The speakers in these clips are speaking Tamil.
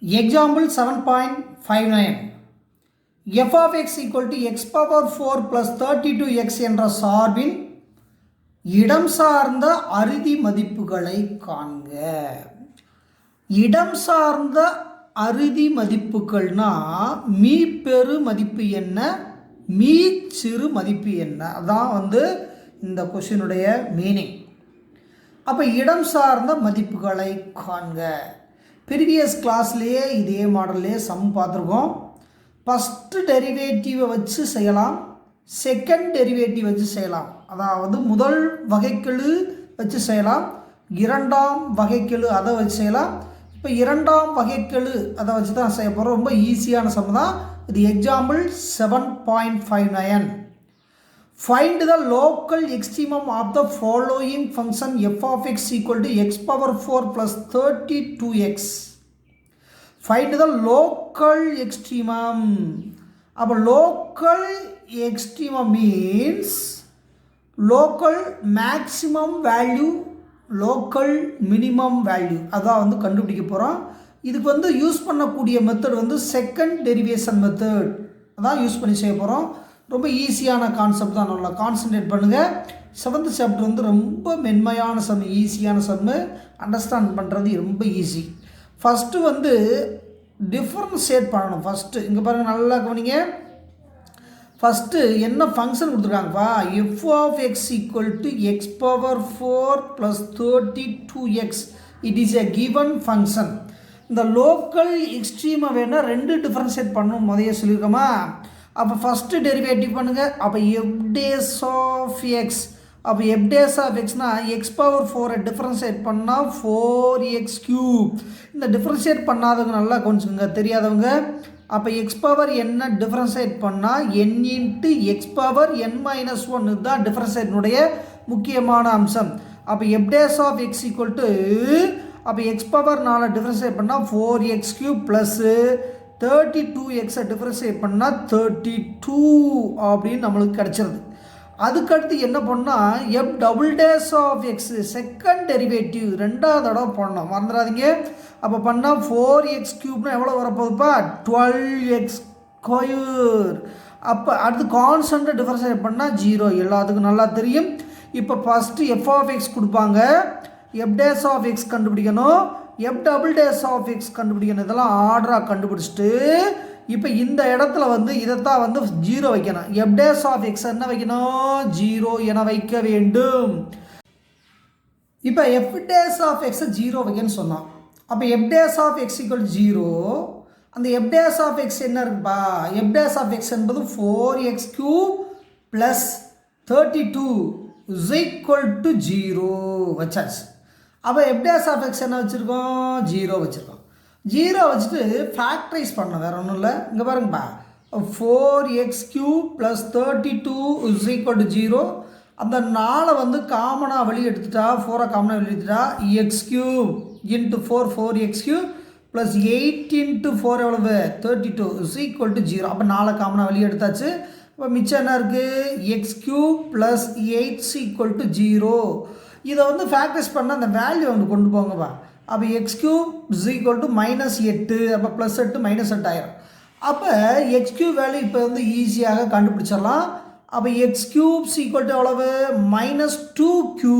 Example 7.59 f of x equal to x power 4 plus 32x என்ற சார்பின் இடம் சார்ந்த அறுதி மதிப்புகளை காண்க. இடம் சார்ந்த அறுதி மதிப்புகள்னா மீ பெரு மதிப்பு என்ன, மீ சிறு மதிப்பு என்ன, அதான் இந்த கொஸ்டினுடைய மீனிங். அப்போ இடம் சார்ந்த மதிப்புகளை காண்க. ப்ரீவியஸ் கிளாஸ்லேயே இதே மாடல்லே சம் பார்த்துருக்கோம். ஃபஸ்ட்டு டெரிவேட்டிவை வச்சு செய்யலாம், செகண்ட் டெரிவேட்டிவ் வச்சு செய்யலாம். அதாவது முதல் வகைக்கெழு வச்சு செய்யலாம், இரண்டாம் வகைக்கெழு அதை வச்சு செய்யலாம். இப்போ இரண்டாம் வகைக்கெழு அதை வச்சு தான் செய்ய போகிறோம். ரொம்ப ஈஸியான சம் தான் இது. Example 7.59 find the local extremum of the following function f of x equal to x power 4 plus 32x. Find the local extremum. அப்போ local extremum means local maximum value, local minimum value. அதான் கண்டுபிடிக்க போகிறோம். இதுக்கு யூஸ் பண்ணக்கூடிய மெத்தட் செகண்ட் டெரிவேஷன் மெத்தட் அதான் யூஸ் பண்ணி செய்ய போகிறோம். ரொம்ப ஈஸியான கான்செப்ட் தான், நல்லா கான்சன்ட்ரேட் பண்ணுங்கள். 7th சாப்டர் ரொம்ப மென்மையான சம், ஈஸியான சம்மு, அண்டர்ஸ்டாண்ட் பண்ணுறது ரொம்ப ஈஸி. ஃபஸ்ட்டு டிஃப்ரென்ஷியேட் பண்ணணும். ஃபஸ்ட்டு இங்கே பாருங்கள், நல்லா கவனிங்க. ஃபஸ்ட்டு என்ன ஃபங்க்ஷன் கொடுத்துருக்காங்கப்பா, f of X equal to x power 4 plus 32x. It is a given function. இந்த லோக்கல் எக்ஸ்ட்ரீமை வேணால் ரெண்டு டிஃப்ரென்ஷியேட் பண்ணணும், முதல்ல சொல்லியிருக்கோமா. அப்போ ஃபஸ்ட்டு டெரிவேட்டிவ் பண்ணுங்கள். அப்போ எஃப் டேஸ் ஆஃப் எக்ஸ், அப்போ எஃப் டேஸ் ஆஃப் எக்ஸ்னா எக்ஸ் பவர் 4 டிஃப்ரென்ஷியேட் பண்ணால் 4x3. இந்த டிஃப்ரென்ஷியேட் பண்ணாதவங்க நல்லா கொஞ்சங்க, தெரியாதவங்க. அப்போ எக்ஸ் பவர் என்ன டிஃப்ரென்ஷியேட் பண்ணால் n into X power n-1 இதுதான் டிஃப்ரென்ஷியேட்னுடைய முக்கியமான அம்சம். அப்போ F dash of X equal to, அப்போ எக்ஸ் பவர் 4 டிஃப்ரென்ஷியேட் பண்ணால் 4x3 ப்ளஸ்ஸு 32x டிஃப்ரென்ஷியேட் பண்ணால் 32 அப்படின்னு நம்மளுக்கு கிடச்சிருது. அதுக்கடுத்து என்ன பண்ணால் F double dash of X second derivative ரெண்டாவது தடவை பண்ணோம், மறந்துடாதீங்க. அப்போ பண்ணால் 4x3 எவ்வளோ வரப்போகுதுப்பா, 12x². அப்போ அடுத்து கான்ஸ்டண்ட்டை டிஃப்ரென்ஷியேட் பண்ணால் 0, எல்லாத்துக்கும் நல்லா தெரியும். இப்போ ஃபஸ்ட்டு எஃப் ஆஃப் எக்ஸ் கொடுப்பாங்க, எஃப் டேஸ் ஆஃப் எக்ஸ் கண்டுபிடிக்கணும், F double dash of X கண்டுபிடிக்கணும். இதெல்லாம் ஆர்டராக கண்டுபிடிச்சிட்டு இப்போ இந்த இடத்துல இதைத்தான் 0 வைக்கணும். எஃப் டேஸ் ஆஃப் எக்ஸ் என்ன வைக்கணும், 0 என வைக்க வேண்டும். இப்போ எஃப் டேஸ் ஆஃப் எக்ஸை 0 வைக்கன்னு சொன்னோம். அப்போ F dash of X equal 0. அந்த எஃப் டேஸ் ஆஃப் எக்ஸ் என்ன இருக்குப்பா, எஃப் டேஸ் ஆஃப் எக்ஸ் என்பது 4x³ plus 32 is equal to 0 வச்சாச்சு. அப்போ எஃப் டேஸ் ஆஃப் எக்ஸ் என்ன வச்சுருக்கோம், 0 வச்சுருக்கோம். 0 வச்சுட்டு ஃபேக்டரைஸ் பண்ணோம், வேறு ஒன்றும் இல்லை. இங்கே பாருங்கப்பா, 4x³ plus 32 is equal to 0. அந்த 4 காமனாக வெளியே எடுத்துட்டா, 4 காமனாக வெளியே எடுத்துட்டா, x³ into 4 4x³ plus 8 into 4 எவ்வளவு 32 இஸ் ஈக்குவல் டு 0. அப்போ 4 காமனாக வெளியே எடுத்தாச்சு. இப்போ மிச்சம் என்ன இருக்குது, x³ ப்ளஸ் 8 ஈக்குவல் டு 0. இதை ஃபேக்டரைஸ் பண்ணால் அந்த வேல்யூ கொண்டு போங்கப்பா. அப்போ x³ இஸ் ஈக்குவல் டு -8, அப்போ +8 -8 ஆயிரும். அப்போ x³ வேல்யூ இப்போ ஈஸியாக கண்டுபிடிச்சிடலாம். அப்போ x³ ஈக்குவல் டு எவ்வளவு, -2³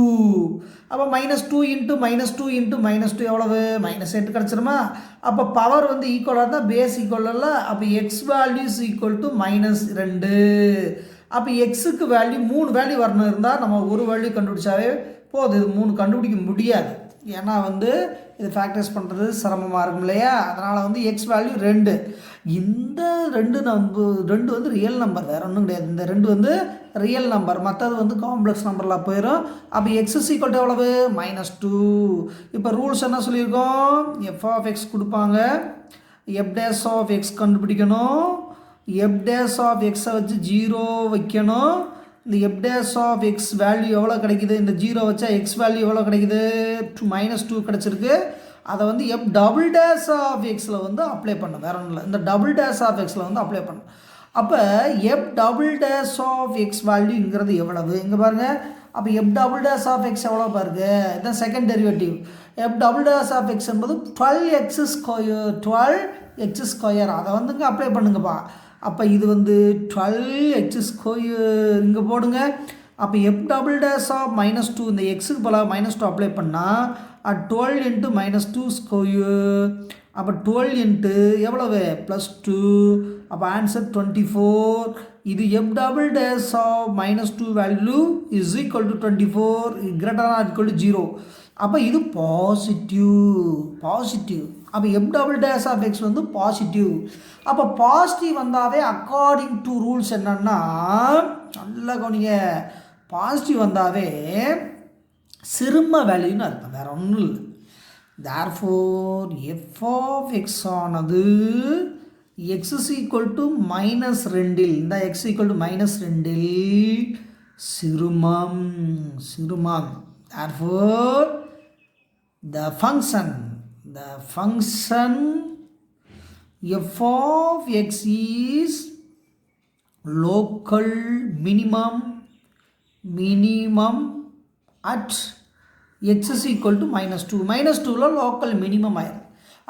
அப்போ -2 இன்ட்டு -2 இன்ட்டு -2 எவ்வளவு, -8 கிடச்சிருமா. அப்போ பவர் ஈக்குவலாக இருந்தால் பேஸ் ஈக்குவலில், அப்போ x value is equal to -2. அப்போ எக்ஸுக்கு வேல்யூ 3 வேல்யூ வரணும் இருந்தால் நம்ம ஒரு வேல்யூ கண்டுபிடிச்சாவே போதும். இது 3 கண்டுபிடிக்க முடியாது, ஏன்னா இது ஃபேக்டரைஸ் பண்ணுறது சிரமமாக இருக்கும் இல்லையா. அதனால் எக்ஸ் வேல்யூ 2. இந்த 2 ரியல் நம்பர், வேறு ஒன்றும் கிடையாது. இந்த 2 ரியல் நம்பர், மற்றது காம்ப்ளெக்ஸ் நம்பரில் போயிடும். அப்போ எக்ஸ் ஈக்குவல் டு எவ்வளவு, -2. இப்போ ரூல்ஸ் என்ன சொல்லியிருக்கோம், எஃப் ஆஃப் எக்ஸ் கொடுப்பாங்க, எஃப் டேஸ் ஆஃப் எக்ஸ் கண்டுபிடிக்கணும், எஃப் டேஸ் ஆஃப் எக்ஸை வச்சு 0 வைக்கணும். இந்த F dash of X value எவ்வளோ கிடைக்குது, இந்த 0 வச்சா எக்ஸ் வேல்யூ எவ்வளோ கிடைக்குது, -2 கிடச்சிருக்கு. அதை எஃப் டபுள் டேஸ் ஆஃப் எக்ஸில் அப்ளை பண்ணணும், வேறு ஒன்றும் இல்லை. இந்த டபுள் டேஸ் ஆஃப் எக்ஸில் அப்ளை பண்ணணும். அப்போ F double dash of x வேல்யூங்கிறது எவ்வளவு, இங்கே பாருங்கள், அப்போ F double dash of x எவ்வளோ பாருங்க, இதுதான் second derivative. F double dash of x என்பது 12x². அதை வந்துங்க அப்ளை பண்ணுங்கப்பா. அப்போ இது வந்து 12x², இங்கே போடுங்க. அப்போ எஃப் டபுள் டேஸ் ஆஃப் -2, இந்த எக்ஸுக்கு பதிலாக -2 அப்ளை பண்ணால் 12 × -2². அப்போ 12 இன்ட்டு எவ்வளவு +2. அப்போ ஆன்சர் 24. இது F double dash of -2 value is equal to 24 greater or equal to 0. அப்போ இது பாசிட்டிவ். அப்போ F double dash of X வந்து பாசிட்டிவ். அப்போ பாசிட்டிவ் வந்தாவே அக்கார்டிங் டு ரூல்ஸ் என்னன்னா, நல்லா கவனிங்க, பாசிட்டிவ் வந்தாவே சிறும வேல்யூன்னு அர்த்தம், வேறு ஒன்றும் இல்லை. தேர்ஃபோர் எஃப் ஆஃப் எக்ஸ் ஆனது x is equal to -2, இந்த x equal to -2 சிறுமம். Therefore the function f of x is local minimum at x is equal to -2. -2ல லோக்கல் மினிமம் ஆயிரும்.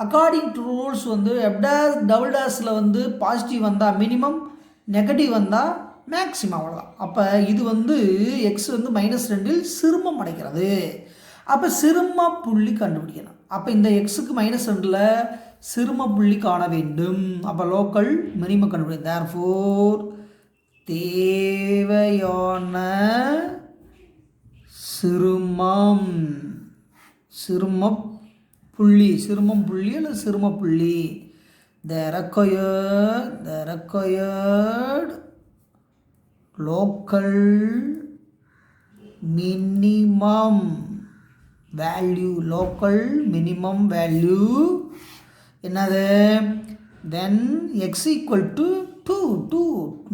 அக்கார்டிங் டு ரூல்ஸ் வந்து எஃப் டேஸ் டபுள் டேஸில் வந்து பாசிட்டிவ் வந்தால் மினிமம், நெகட்டிவ் வந்தால் மேக்ஸிமம், அவ்வளோதான். அப்போ இது வந்து எக்ஸ் வந்து -2 சிறுமம் அடைக்கிறது. அப்போ சிறும புள்ளி கண்டுபிடிக்கணும். அப்போ இந்த எக்ஸுக்கு -2ல் சிறும புள்ளி காண வேண்டும். அப்போ லோக்கல் மினிமம் கண்டுபிடிக்கும். தேர்ஃபோர் தேவையான சிறுமம் புள்ளி அல்லது சிறும புள்ளி, the required local minimum value என்னது, then x equal to 2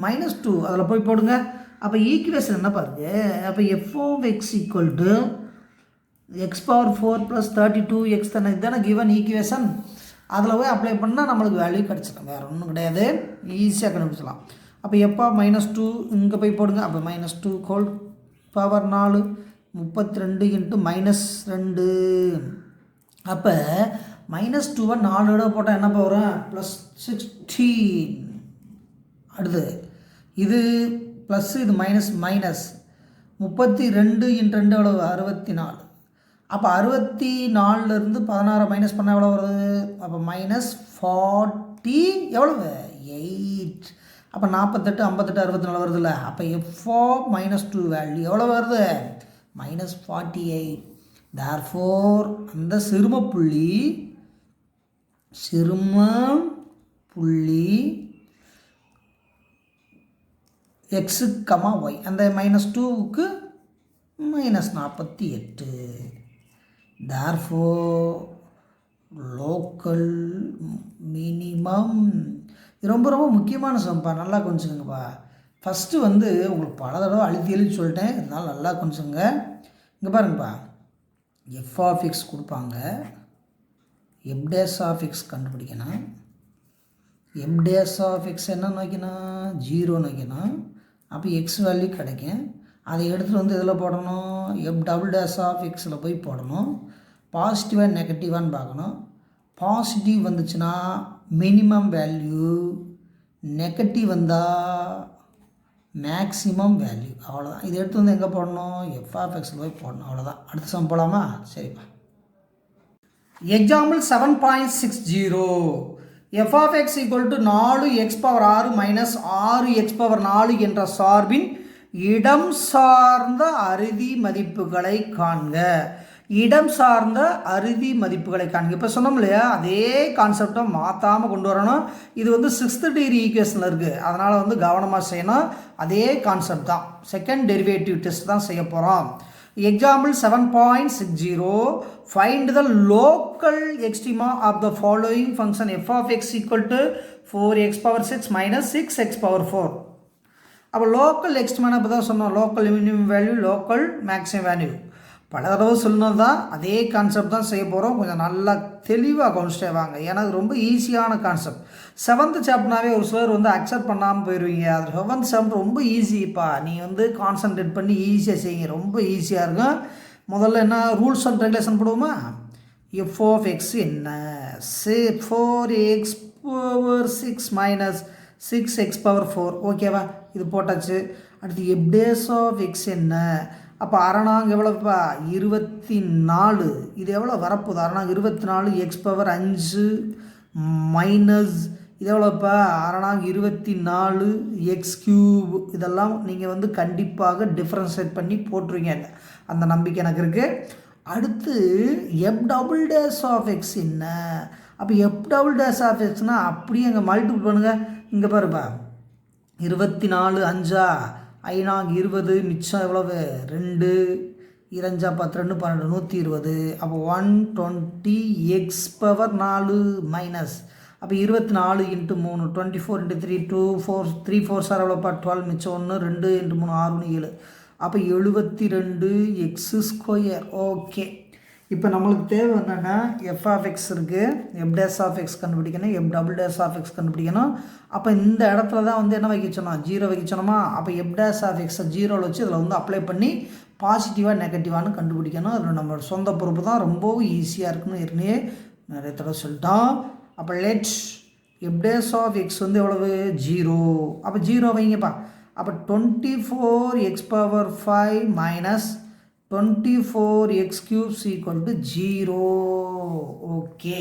-2 அதில் போய் போடுங்க. அப்போ ஈக்குவேஷன் என்ன பாருங்க, அப்போ f of x equal to x⁴ + 32x தானே, இதுதானே கிவன் ஈக்குவேஷன். அதில் போய் அப்ளை பண்ணால் நம்மளுக்கு வேல்யூ கிடச்சிடும், வேறு ஒன்றும் கிடையாது, ஈஸியாக கண்டுபிடிச்சலாம். அப்போ எப்போ -2 இங்கே போய் போடுங்க. அப்போ -2 4 32 × -2. அப்போ -2 4 போட்டால் என்ன வரும், +16. அடுத்து இது ப்ளஸ், இது மைனஸ், 32 × 2 எவ்வளவு 64. அப்போ 64லேருந்து 16 மைனஸ் பண்ணால் எவ்வளோ வருது, அப்போ -40 எவ்வளவு 8. அப்போ 48 58 64 வருதுல்ல. அப்போ f of -2 வேல்யூ எவ்வளோ வருது, -48. தேர்ஃபோர் அந்த சிறும புள்ளி x, y, அந்த -2க்கு -48. Therefore local minimum, இது ரொம்ப முக்கியமான சம்பா, நல்லா கொஞ்சங்கப்பா. ஃபஸ்ட்டு வந்து உங்களுக்கு பல தடவை எழுதி சொல்லிட்டேன், இதனால் நல்லா கொஞ்சங்க. இங்கே பாருங்கப்பா, f of x கொடுப்பாங்க, f dash of x கண்டுபிடிக்கணும். f dash of x என்ன வைக்கணும், 0 வைக்கணும். அப்போ x வேல்யூ கிடைக்கும். அதை எடுத்துகிட்டு வந்து இதில் போடணும், f டபுள் டேஷ் ஆஃப் எக்ஸில் போய் போடணும். பாசிட்டிவாக நெகட்டிவான்னு பார்க்கணும். பாசிட்டிவ் வந்துச்சுன்னா மினிமம் வேல்யூ, நெகட்டிவ் வந்தால் மேக்ஸிமம் வேல்யூ, அவ்வளோதான். இதை எடுத்து வந்து எங்கே போடணும், f of xில் போய் போடணும், அவ்வளோதான். அடுத்த சம் போகலாமா, சரிப்பா. Example 7.60, f of x equal to 4x⁻6 minus 6x⁴ என்ற சார்பின் இடம் சார்ந்த அறுதி மதிப்புகளை காண்க. இடம் சார்ந்த அறுதி மதிப்புகளை காண்க. இப்போ சொன்னோம் இல்லையா, அதே கான்செப்டை மாற்றாமல் கொண்டு வரணும். இது வந்து 6th டிகிரி ஈக்குவேஷனில் இருக்குது, அதனால் வந்து கவனமாக செய்யணும். அதே கான்செப்ட் தான், செகண்ட் டெரிவேட்டிவ் டெஸ்ட் தான் செய்ய போகிறோம். Example 7.60, find the local extrema of the following function f of x equal to 4x⁻6 minus 6x⁴. அப்போ லோக்கல் எக்ஸ்ட்ரீமா இப்போ தான் சொன்னோம், local minimum value, local maximum value. பல தடவை சொன்னது தான், அதே கான்செப்ட் தான் செய்ய போகிறோம். கொஞ்சம் நல்லா தெளிவாக கவனிச்சிட்டே வாங்க, ஏன்னா அது ரொம்ப ஈஸியான கான்செப்ட். 7th சாப்டர்னாவே ஒரு சிலர் வந்து அக்செப்ட் பண்ணாமல் போயிடுவீங்க. அது 7th சாப்டர் ரொம்ப ஈஸிப்பா, நீ வந்து கான்சன்ட்ரேட் பண்ணி ஈஸியாக செய்யுங்க, ரொம்ப ஈஸியாக இருக்கும். முதல்ல என்ன ரூல்ஸ் அண்ட் ரெகுலேஷன் போடுவோமா? எஃப் ஆஃப் எக்ஸ் என்ன? 4x power 6 minus 6x power 4, ஓகேவா? இது போட்டாச்சு. அடுத்து எஃப் டேஸ் ஆஃப் எக்ஸ் என்ன? அப்போ அரணாங்க எவ்வளோப்பா? 24. இது எவ்வளோ வரப்போகுது? அரணாங்க 24 எக்ஸ் பவர் 5 மைனஸ் இது எவ்வளோப்பா? அரணாங்க 24 எக்ஸ் கியூப். இதெல்லாம் நீங்கள் வந்து கண்டிப்பாக டிஃப்ரென்ஷியேட் பண்ணி போட்டுருவீங்க, அந்த நம்பிக்கை எனக்கு இருக்குது. அடுத்து F double dash of X என்ன? அப்போ எஃப் டபுள் டேஸ் ஆஃப் எக்ஸ்னால் அப்படியே அங்கே மல்டிபிள் பண்ணுங்கள். இங்கே பாருப்பா, 24 5 ஐநாங்க 20, மிச்சம் எவ்வளவு? 2 2 10 2 12 120. அப்போ 120 எக்ஸ் பவர் 4 மைனஸ், அப்போ 24 × 3 24 × 3 2 4 3 4 சார் எவ்வளோப்பா? 12, மிச்சம் 1 2 × 3 6 1 7. அப்போ 72 எக்ஸ் ஸ்கொயர். ஓகே, இப்போ நம்மளுக்கு தேவை என்னென்னா எஃப் ஆஃப் எக்ஸ் இருக்குது, எஃப் டேஸ் ஆஃப் எக்ஸ் கண்டுபிடிக்கணும், F double dash of X கண்டுபிடிக்கணும். அப்போ இந்த இடத்துல தான் வந்து என்ன வைக்கணும்? 0 வைக்கணுமா? அப்போ எஃப் டேஸ் ஆஃப் எக்ஸை 0ல் வச்சு இதில் வந்து அப்ளை பண்ணி பாசிட்டிவாக நெகட்டிவானு கண்டுபிடிக்கணும். அதில் நம்ம சொந்த பொறுப்பு தான், ரொம்பவும் ஈஸியாக இருக்குன்னு ஏற்கனவே நிறைய தடவை சொல்லிட்டோம். அப்போ let F dash of X வந்து எவ்வளவு? 0. அப்போ 0 வைங்கப்பா. அப்போ 24x power 5 minus 24x cubes equal to 0. Okay,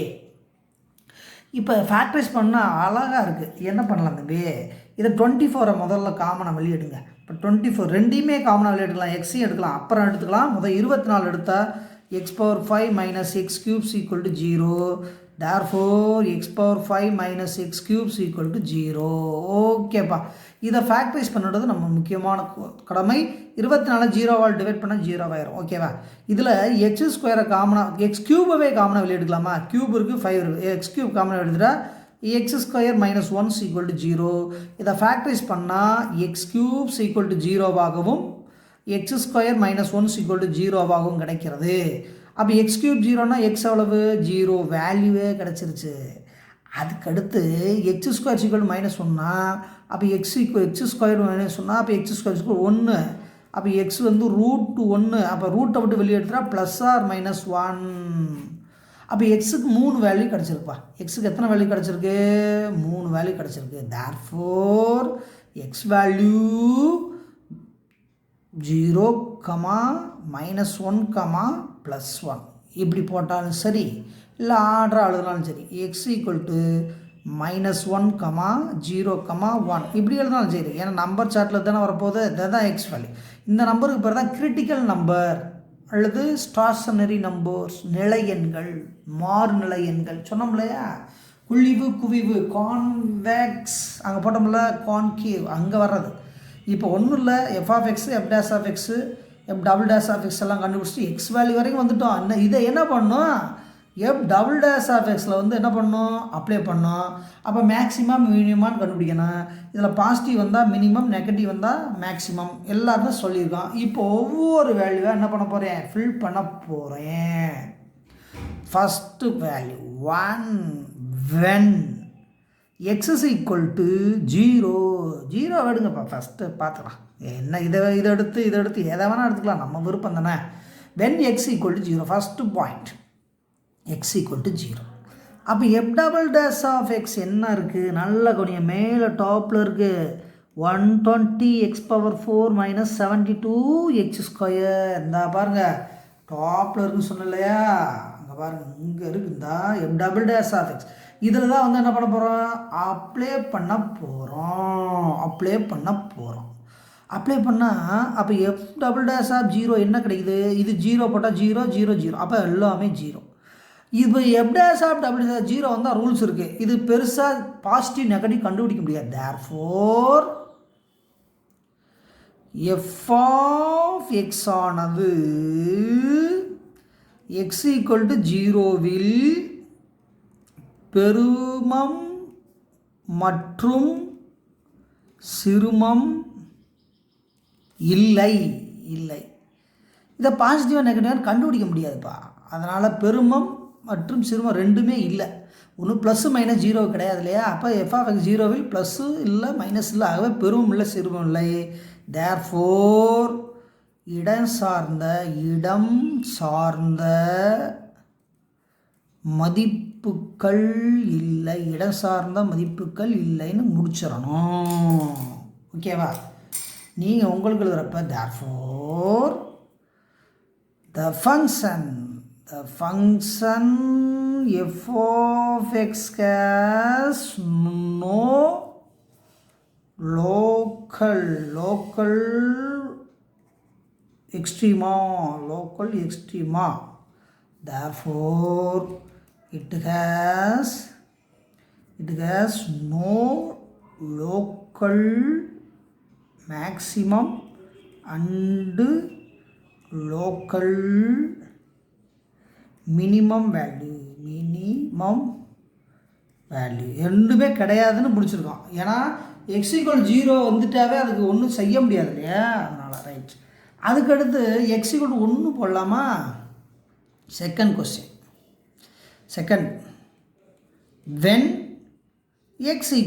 இப்போ ஃபேக்டரைஸ் பண்ணால் அழகாக இருக்குது. என்ன பண்ணலாம் தம்பி? இதை 24 முதல்ல காமனாக வெளியிடுங்க. இப்போ 24 ரெண்டையுமே காமனாக வெளியிடலாம், எக்ஸையும் எடுக்கலாம், அப்புறம் எடுத்துக்கலாம். முதல் 24 எடுத்தால் x power 5 minus X cubes equal to 0. therefore x power 5 minus X cubes equal to 0. ஓகேப்பா, இதை ஃபேக்டரைஸ் பண்ணுறது நம்ம முக்கியமான கடமை. 24 0வால் டிவைட் பண்ணால் 0 ஆயிரும், ஓகேவா? இதில் எக்ஸ் ஸ்கொயரை காமனாக, எக்ஸ் கியூபவே காமனாக வெளியெடுக்கலாமா? கியூப் இருக்குது, 5 இருக்குது, எக்ஸ் கியூப் காமனாக எடுத்துட்டா x square minus 1 equal to 0. இதை ஃபேக்டரைஸ் பண்ணால் எக்ஸ் கியூப்ஸ் ஈக்குவல் டு 0வாகவும் x square minus 1 equal to 0வாகவும் கிடைக்கிறது. அப்போ எக்ஸ் கியூப் 0னா எக்ஸ் எவ்வளவு? 0 வேல்யூவே கிடச்சிருச்சு. அதுக்கடுத்து எக்ஸ் ஸ்கொயர் ஈக்குவல் மைனஸ் 1னா அப்போ எக்ஸ் ஸ்கொயர் மைனஸ் 1னா அப்போ எக்ஸ் ஸ்கொயர் ஈக்குவல் 1. அப்போ எக்ஸ் வந்து √1. அப்போ ரூட்டை விட்டு வெளியே எடுத்துட்டா ப்ளஸ் ஆர் மைனஸ் 1. அப்போ எக்ஸுக்கு 3 வேல்யூ கிடச்சிருப்பா. எக்ஸுக்கு எத்தனை வேல்யூ கிடச்சிருக்கு? 3 வேல்யூ கிடச்சிருக்கு. therefore எக்ஸ் வேல்யூ 0, -1, +1 இப்படி போட்டாலும் சரி, இல்லை ஆர்டர் எழுதினாலும் சரி. எக்ஸ் ஈக்குவல் டு -1, 0, 1 இப்படி எழுதினாலும் சரி. ஏன்னா நம்பர் சார்ட்டில் தானே வரப்போகுது, இதுதான் எக்ஸ் வேல்யூ. இந்த நம்பருக்கு பேர் தான் கிரிட்டிக்கல் நம்பர் அல்லது ஸ்டாஷனரி நம்பர்ஸ், நிலை எண்கள், மாறுநிலை எண்கள். சொன்னோம் இல்லையா? குழிவு குவிவு, கான்வெக்ஸ் அங்கே போட்டோம்ல, கான்கேவ் அங்கே வர்றது. இப்போ ஒன்றும் இல்லை, F of X, F dash of X, F double dash of X எல்லாம் கண்டுபிடிச்சிட்டு எக்ஸ் வேல்யூ வரைக்கும் வந்துட்டோம். இதை என்ன பண்ணோம்? எஃப் டபுள் டேஸ் ஆஃப் எக்ஸில் வந்து என்ன பண்ணோம்? அப்ளை பண்ணோம். அப்போ மேக்ஸிமம் மினிமம்னு கண்டுபிடிக்கணும். இதில் பாசிட்டிவ் வந்தால் மினிமம், நெகட்டிவ் வந்தால் மேக்ஸிமம், எல்லாருமே சொல்லியிருக்கோம். இப்போ ஒவ்வொரு வேல்யூவாக என்ன பண்ண போகிறேன்? ஃபில் பண்ண போகிறேன். First value 1 when x is equal to 0. 0 எடுங்கப்பா, ஃபஸ்ட்டு பார்த்துக்கலாம். என்ன இதை எடுத்து எதை வேணால் எடுத்துக்கலாம், நம்ம விருப்பம் தானே. When x equal to 0, first point x equal to 0. அப்போ F double dash of X என்ன இருக்குது? நல்ல கொஞ்சம் மேலே டாப்பில் இருக்குது. 120 x power 4 minus 72 x square. இந்த பாருங்கள் டாப்பில் இருக்குன்னு சொன்ன இல்லையா? அங்கே பாருங்கள், இங்கே இருக்குந்தா f double dash of x. இதில் தான் வந்து என்ன பண்ண போகிறோம்? அப்ளை பண்ண போகிறோம். அப்ளை பண்ணால் அப்போ எஃப் டபுள் டேஸ் ஆஃப் 0 என்ன கிடைக்குது? இது 0 போட்டால் 0 0 0, அப்போ எல்லாமே 0. இப்போ F dash of double dash 0 வந்தால் ரூல்ஸ் இருக்குது. இது பெருசாக பாசிட்டிவ் நெகட்டிவ் கண்டுபிடிக்க முடியாது. therefore எஃப் ஆஃப் எக்ஸ் ஆனது எக்ஸ் ஈக்குவல் டு 0வில் பெருமம் மற்றும் சிறுமம் இல்லை. இதை பாசிட்டிவாக நெகட்டிவாக கண்டுபிடிக்க முடியாதுப்பா. அதனால் பெருமம் மற்றும் சிறுமம் ரெண்டுமே இல்லை. ஒன்று ப்ளஸ்ஸு மைனஸ் ஜீரோ கிடையாது இல்லையா? அப்போ எஃப்ஆஃப்எக்ஸ் ஜீரோவில் ப்ளஸ்ஸு இல்லை மைனஸ் இல்லை, ஆகவே பெருமம் இல்லை சிறுமம் இல்லை. தேர்ஃபோர் இடம் சார்ந்த மதிப்புகள் இல்லை, இடம் சார்ந்த மதிப்புகள் இல்லைன்னு முடிச்சிடணும். ஓகேவா? நீங்கள் உங்களுக்கு எழுதுறப்ப therefore the function f of x has no local extrema. Therefore it has no local maximum and local minimum value ரெண்டுமே கிடையாதுன்னு முடிச்சிருக்கோம். ஏன்னா x = 0 வந்துட்டாவே அதுக்கு ஒன்றும் செய்ய முடியாது இல்லையா? அதனால் ரைட். அதுக்கடுத்து x = 1 போடலாமா? Second question. when x =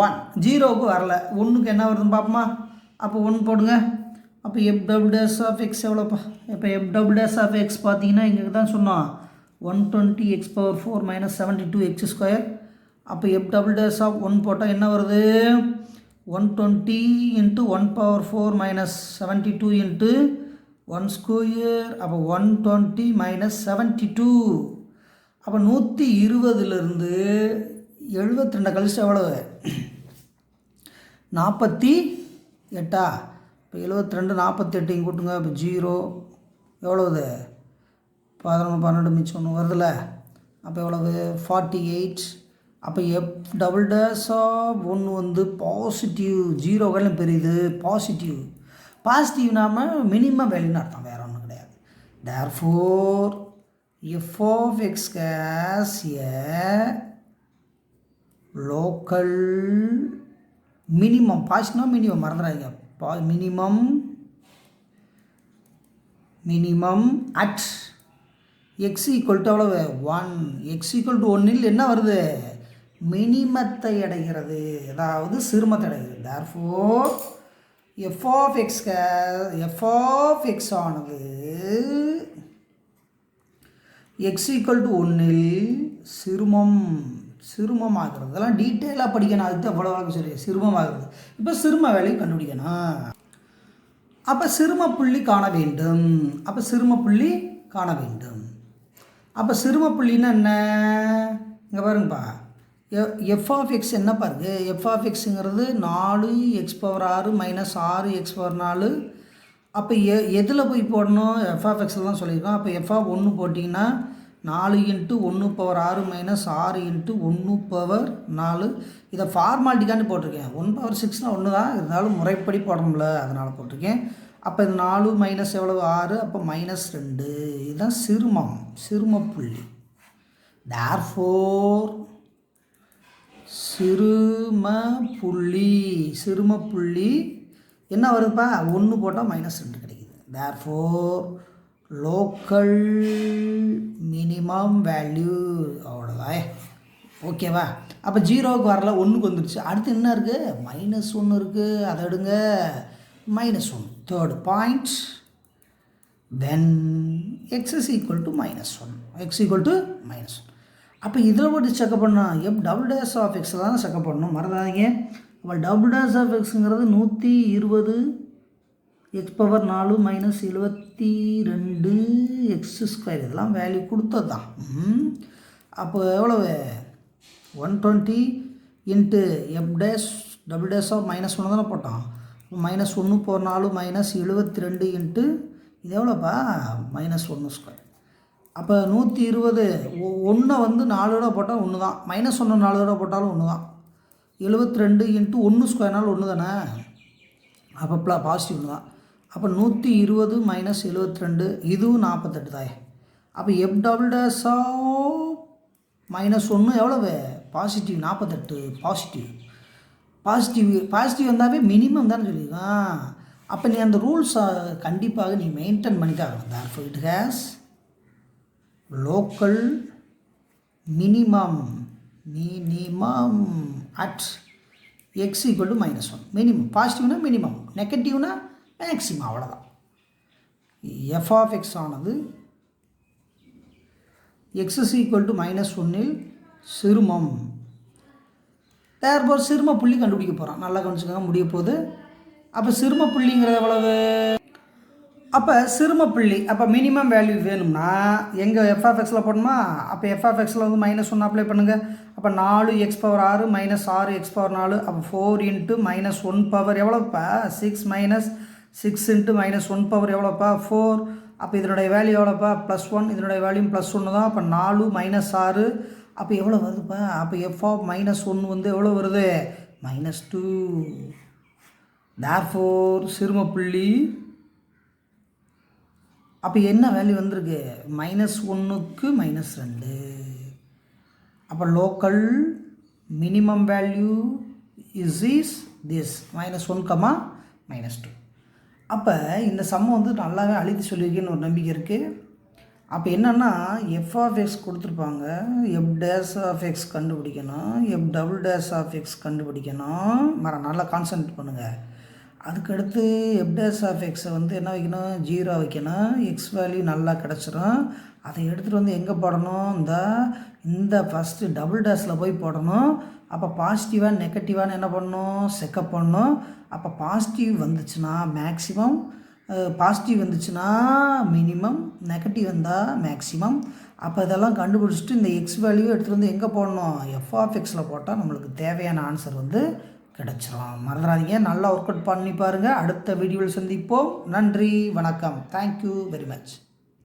1, 0க்கு வரல, 1க்கு என்ன வருதுன்னு பார்ப்போமா? அப்போ 1 போடுங்க. அப்போ f'(x) எவ்வளோப்பா? இப்போ f'(x) பார்த்தீங்கன்னா இங்கே தான் சொன்னோம் 120x⁴ - 72x². அப்போ f'(1) போட்டால் என்ன வருது? 120 × 1⁴ - 72 × 1². அப்போ 120 - 72. அப்போ 120லிருந்து 72 கழிச்சு எவ்வளவு? 48. இப்போ 72 48 இங்கே கூட்டுங்க. இப்போ 0 எவ்வளவுது? 11 12 மிச்சம் 1 வருதுல்ல? அப்போ எவ்வளவு? 48. அப்போ f'(1) வந்து பாசிட்டிவ், 0களும் பெரியது பாசிட்டிவ் நாம மினிமம் வேல்யூன்னு அர்த்தம், வேறு ஒன்றும் கிடையாது. Therefore f of x has a local minimum, positive minimum மறந்துடாதீங்க, மினிமம் அட் x எவ்வளவு? 1. x = 1ல் என்ன வருது? மினிமத்தை அடைகிறது, அதாவது சிறுமத்தை அடைகிறது. therefore f of x ஆனது x = 1ல் சிறுமமாகிறது. இதெல்லாம் டீட்டெயிலாக படிக்கணும், அதுதான் எவ்வளோ சரி சிறுமமாகிறது. இப்போ சிறும வேலையை கண்டுபிடிக்கணும். அப்போ சிறும புள்ளி காண வேண்டும். அப்போ சிறும புள்ளின்னா என்ன? இங்கே பாருங்கப்பா, f of x என்ன பாருங்க? f of xங்கிறது 4x⁴ - 6x⁴. அப்போ எதில் போய் போடணும்? f of x தான் சொல்லியிருக்கோம். அப்போ f of 1 போட்டிங்கன்னா 4 × 1⁴ - 6 × 1⁴. இதை ஃபார்மாலிட்டிக்காண்டி போட்டிருக்கேன். 1/6னா 1 தான், இருந்தாலும் முறைப்படி போடணும்ல, அதனால் போட்டிருக்கேன். அப்போ இது 4 மைனஸ் எவ்வளவு? 6. அப்போ -2. இதுதான் சிறும புள்ளி. தேர்ஃபோர் சிறும புள்ளி என்ன வருதுப்பா? 1 போட்டால் -2 கிடைக்குது. தேர்ஃபோர் லோக்கல் மினிமம் வேல்யூ, அவ்வளோதான். ஓகேவா? அப்போ 0க்கு வரல, 1க்கு வந்துடுச்சு. அடுத்து என்ன இருக்குது? -1 இருக்குது, அதை எடுங்க. -1. Third point, when x is equal to -1. அப்போ இதில் போட்டு செக்கப் பண்ணால் f' of x தான் செக்கப் பண்ணணும், மறந்தாதீங்க. அப்போ f' of xங்கிறது 120 x⁴ - 72x². இதெல்லாம் வேல்யூ கொடுத்தது தான். அப்போ எவ்வளவு? 120 × f' of -1 தானே போட்டோம். -1 × 4 - 72 × இது எவ்வளோப்பா? -1². அப்போ 120 1 வந்து 4 தடவை போட்டால் 1 தான், -1 4 தடவை போட்டாலும் 1 தான். 72 × 1² 1 தானே, அப்போ பாசிட்டிவ் 1 தான். அப்போ 120 - 72 இதுவும் 48 தான். அப்போ f' -1 எவ்வளவு? பாசிட்டிவ் 48. பாசிட்டிவ் வந்தாவே மினிமம் தானே சொல்லியிருக்கான். அப்போ நீ அந்த ரூல்ஸை கண்டிப்பாக நீ மெயின்டைன் பண்ணி தான் ஆகணும். therefore it has local minimum at x equal to -1. Minimum பாசிட்டிவ்னா மினிமம், நெகட்டிவ்னா மேக்ஸிமம், அவ்வளோதான். f of x ஆனது x is equal to -1 சிறுமம். therefore சிறும புள்ளி கண்டுபிடிக்க போகிறோம். நல்லா கவனிச்சுக்கோங்க, முடிய போகுது. அப்போ சிறும புள்ளிங்கிறது எவ்வளவு? அப்போ சிறும புள்ளி, அப்போ மினிமம் வேல்யூ வேணும்னா எங்கே எஃப்எஃப்எக்ஸில் போடணுமா? அப்போ எஃப்எஃப்எக்ஸில் வந்து -1 அப்ளை பண்ணுங்கள். அப்போ 4x பவர் 6 -6x பவர் 4, அப்போ 4 × -1 பவர் எவ்வளோப்பா? 6 - 6 × -1 பவர் எவ்வளோப்பா? 4. அப்போ இதனுடைய வேல்யூ எவ்வளோப்பா? +1. இதனுடைய வேல்யூ +1 தான். அப்போ 4 - 6, அப்போ எவ்வளோ வருதுப்பா? அப்போ f of -1 வந்து எவ்வளோ வருது? -2. therefore சிறும புள்ளி அப்போ என்ன வேல்யூ வந்திருக்கு? -1க்கு -2. அப்போ local minimum value is this -1, -2. அப்போ இந்த சம்மம் வந்து நல்லாவே அழுத்தி சொல்லியிருக்கேன்னு ஒரு நம்பிக்கை இருக்குது. அப்போ என்னென்னா f of x கொடுத்துருப்பாங்க, f' of x கண்டுபிடிக்கணும், f" of x கண்டுபிடிக்கணும். நல்லா கான்சன்ட்ரேட் பண்ணுங்கள். அதுக்கடுத்து f' of x வந்து என்ன வைக்கணும்? 0 வைக்கணும். x வேல்யூ நல்லா கிடச்சிரும். அதை எடுத்துகிட்டு வந்து எங்கே போடணும்? இந்த ஃபஸ்ட்டு டபுள் போய் போடணும். அப்போ பாசிட்டிவாக நெகட்டிவானு என்ன பண்ணணும்? செக்கப் பண்ணணும். அப்போ பாசிட்டிவ் வந்துச்சுன்னா மேக்ஸிமம், பாசிட்டிவ் வந்துச்சுன்னா மினிமம், நெகட்டிவ் வந்தால் மேக்ஸிமம். அப்போ இதெல்லாம் கண்டுபிடிச்சிட்டு இந்த x வேல்யூ எடுத்துகிட்டு வந்து எங்கே போடணும்? f of x'ல போட்டால் நம்மளுக்கு தேவையான ஆன்சர் வந்து கிடச்சிரும். மறந்துடாதீங்க, நல்லா ஒர்க் அவுட் பண்ணி பாருங்கள். அடுத்த வீடியோவில் சந்திப்போம். நன்றி, வணக்கம். Thank you very much.